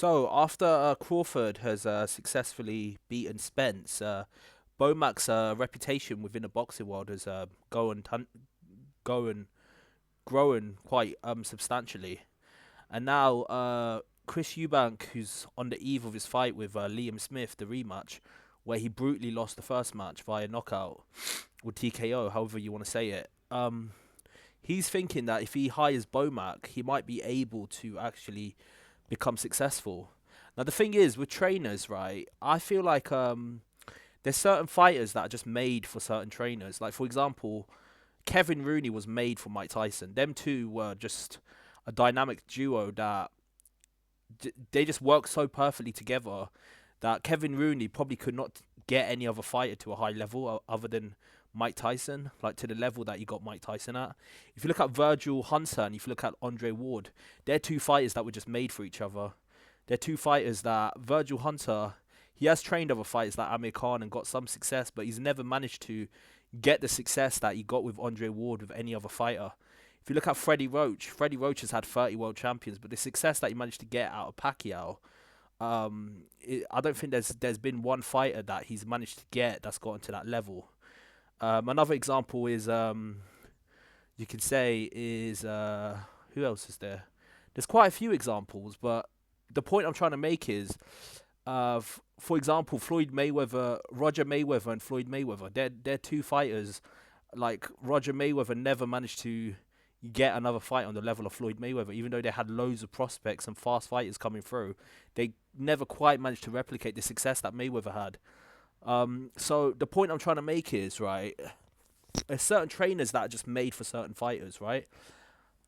So after Crawford has successfully beaten Spence, BOMAC's reputation within the boxing world has going growing quite substantially. And now Chris Eubank, who's on the eve of his fight with Liam Smith, the rematch, where he brutally lost the first match via knockout or TKO, however you want to say it. He's thinking that if he hires BOMAC, he might be able to actually become successful. Now the thing is with trainers, right? I feel like there's certain fighters that are just made for certain trainers. Like for example, Kevin Rooney was made for Mike Tyson. Them two were just a dynamic duo that they just work so perfectly together that Kevin Rooney probably could not get any other fighter to a high level other than Mike Tyson, like to the level that you got Mike Tyson at. If you look at Virgil Hunter and if you look at Andre Ward, they're two fighters that were just made for each other. They're two fighters that Virgil Hunter, he has trained other fighters like Amir Khan and got some success, but he's never managed to get the success that he got with Andre Ward with any other fighter. If you look at Freddie Roach has had 30 world champions, but the success that he managed to get out of Pacquiao, I don't think there's been one fighter that he's managed to get that's gotten to that level. Another example is you can say is who else is there? There's quite a few examples, but the point I'm trying to make is, for example, Roger Mayweather and Floyd Mayweather. They're two fighters. Like Roger Mayweather never managed to get another fight on the level of Floyd Mayweather, even though they had loads of prospects and fast fighters coming through. They never quite managed to replicate the success that Mayweather had. So the point I'm trying to make is, right, there's certain trainers that are just made for certain fighters, right?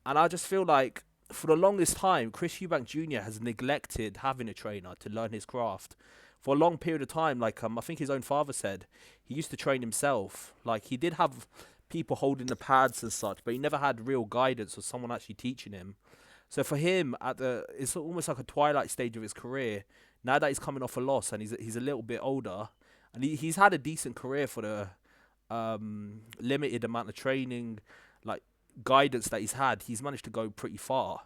And I just feel like for the longest time, Chris Eubank Jr. has neglected having a trainer to learn his craft. For a long period of time, like I think his own father said, he used to train himself. Like he did have people holding the pads and such, but he never had real guidance or someone actually teaching him. So for him, it's almost like a twilight stage of his career. Now that he's coming off a loss and he's a little bit older, and he's had a decent career for the limited amount of training, like guidance that he's had. He's managed to go pretty far,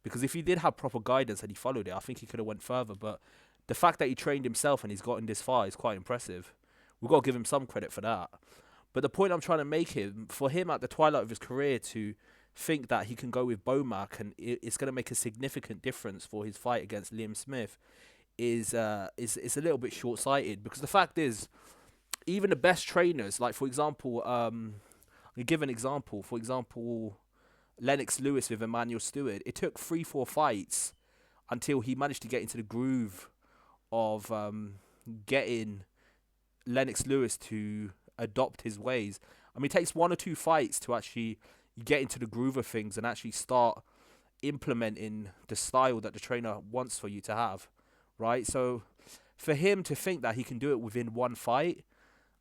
because if he did have proper guidance and he followed it, I think he could have went further. But the fact that he trained himself and he's gotten this far is quite impressive. We've got to give him some credit for that. But the point I'm trying to make for him at the twilight of his career to think that he can go with BOMAC and it's going to make a significant difference for his fight against Liam Smith is a little bit short-sighted, because the fact is, even the best trainers, like for example, I'll give an example. For example, Lennox Lewis with Emmanuel Stewart. It took 3-4 fights until he managed to get into the groove of getting Lennox Lewis to adopt his ways. I mean, it takes 1 or 2 fights to actually get into the groove of things and actually start implementing the style that the trainer wants for you to have, right? So for him to think that he can do it within one fight,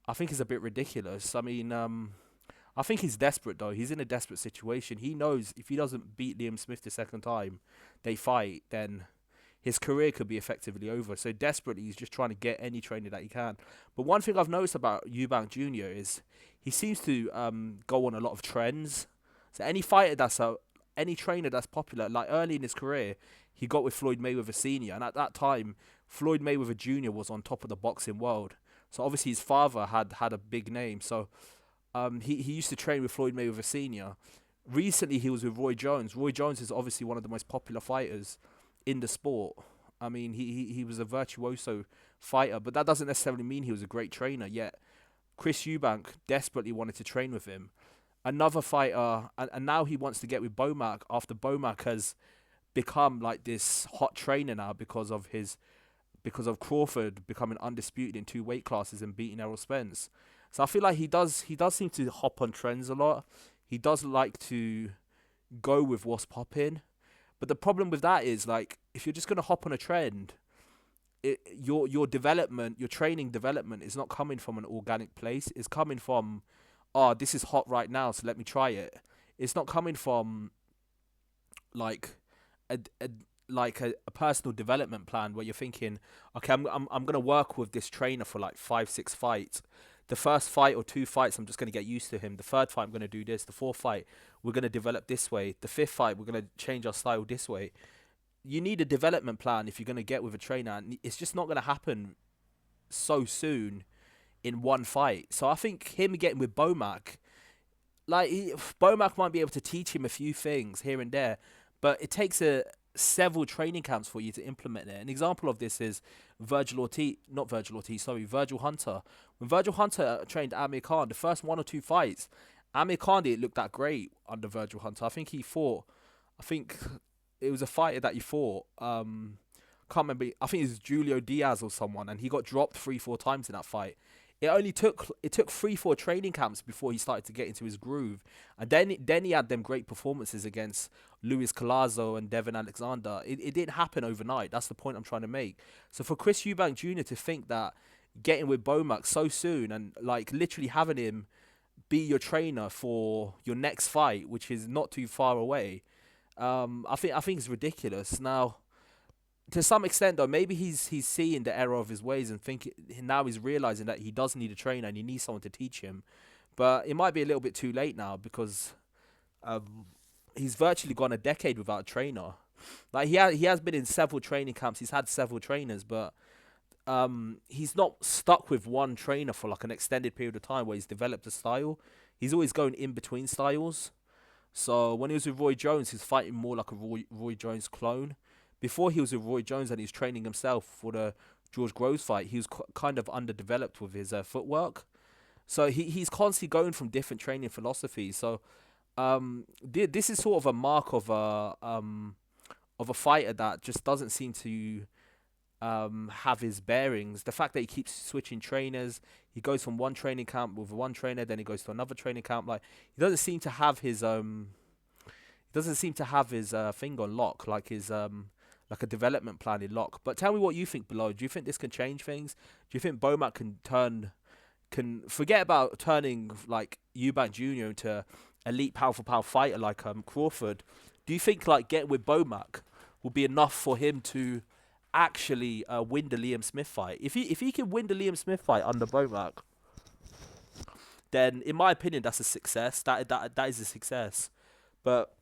I think is a bit ridiculous. I mean, I think he's desperate though. He's in a desperate situation. He knows if he doesn't beat Liam Smith the second time they fight, then his career could be effectively over. So desperately, he's just trying to get any trainer that he can. But one thing I've noticed about Eubank Jr. is he seems to go on a lot of trends. So any trainer that's popular, like early in his career, he got with Floyd Mayweather Sr. And at that time, Floyd Mayweather Jr. was on top of the boxing world. So obviously his father had a big name. So he used to train with Floyd Mayweather Sr. Recently, he was with Roy Jones. Roy Jones is obviously one of the most popular fighters in the sport. I mean, he was a virtuoso fighter, but that doesn't necessarily mean he was a great trainer. Yet Chris Eubank desperately wanted to train with him. Another fighter, and now he wants to get with BOMAC after BOMAC has become like this hot trainer now because of Crawford becoming undisputed in 2 weight classes and beating Errol Spence. So I feel like he does seem to hop on trends a lot. He does like to go with what's popping. But the problem with that is, like, if you're just gonna hop on a trend, your development, your training development is not coming from an organic place. It's coming from, oh, this is hot right now, so let me try it. It's not coming from like a personal development plan where you're thinking, okay, I'm gonna work with this trainer for like 5-6 fights. The first fight or 2 fights, I'm just gonna get used to him. The third fight, I'm gonna do this. The fourth fight, we're gonna develop this way. The fifth fight, we're gonna change our style this way. you need a development plan if you're going to get with a trainer, and it's just not going to happen so soon in one fight. So I think him getting with BOMAC, like BOMAC might be able to teach him a few things here and there, but it takes a several training camps for you to implement it. An example of this is Virgil Hunter. When Virgil Hunter trained Amir Khan, the first 1 or 2 fights, Amir Khan didn't look that great under Virgil Hunter. I think it was a fighter that he fought. Can't remember. I think it was Julio Diaz or someone, and he got dropped 3, 4 times in that fight. It took 3, 4 training camps before he started to get into his groove, and then he had them great performances against Luis Collazo and Devin Alexander. It didn't happen overnight. That's the point I'm trying to make. So for Chris Eubank Jr. to think that getting with BOMAC so soon and like literally having him be your trainer for your next fight, which is not too far away, I think it's ridiculous. Now, to some extent though, maybe he's seeing the error of his ways and now he's realizing that he does need a trainer and he needs someone to teach him. But it might be a little bit too late now because he's virtually gone a decade without a trainer. Like he has been in several training camps, he's had several trainers, but he's not stuck with one trainer for like an extended period of time where he's developed a style. He's always going in between styles. So when he was with Roy Jones, he's fighting more like a Roy Jones clone. Before he was with Roy Jones and he's training himself for the George Groves fight, he was kind of underdeveloped with his footwork. So he's constantly going from different training philosophies. So this is sort of a mark of a fighter that just doesn't seem to have his bearings. The fact that he keeps switching trainers, he goes from one training camp with one trainer, then he goes to another training camp. Like he doesn't seem to have his thing on lock, like his like a development plan in lock. But tell me what you think below. Do you think this can change things? Do you think BOMAC can forget about turning like Eubank Jr. into elite power for power fighter like Crawford? Do you think like getting with BOMAC will be enough for him to actually win the Liam Smith fight? If he can win the Liam Smith fight under BOMAC, then in my opinion that's a success. That is a success. But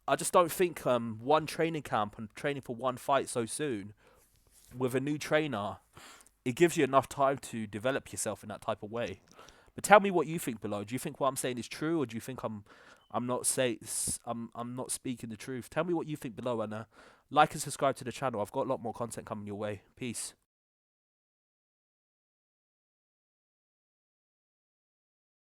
I just don't think one training camp and training for one fight so soon with a new trainer, it gives you enough time to develop yourself in that type of way. But tell me what you think below. Do you think what I'm saying is true, or do you think I'm not speaking the truth? Tell me what you think below, and like and subscribe to the channel. I've got a lot more content coming your way. Peace.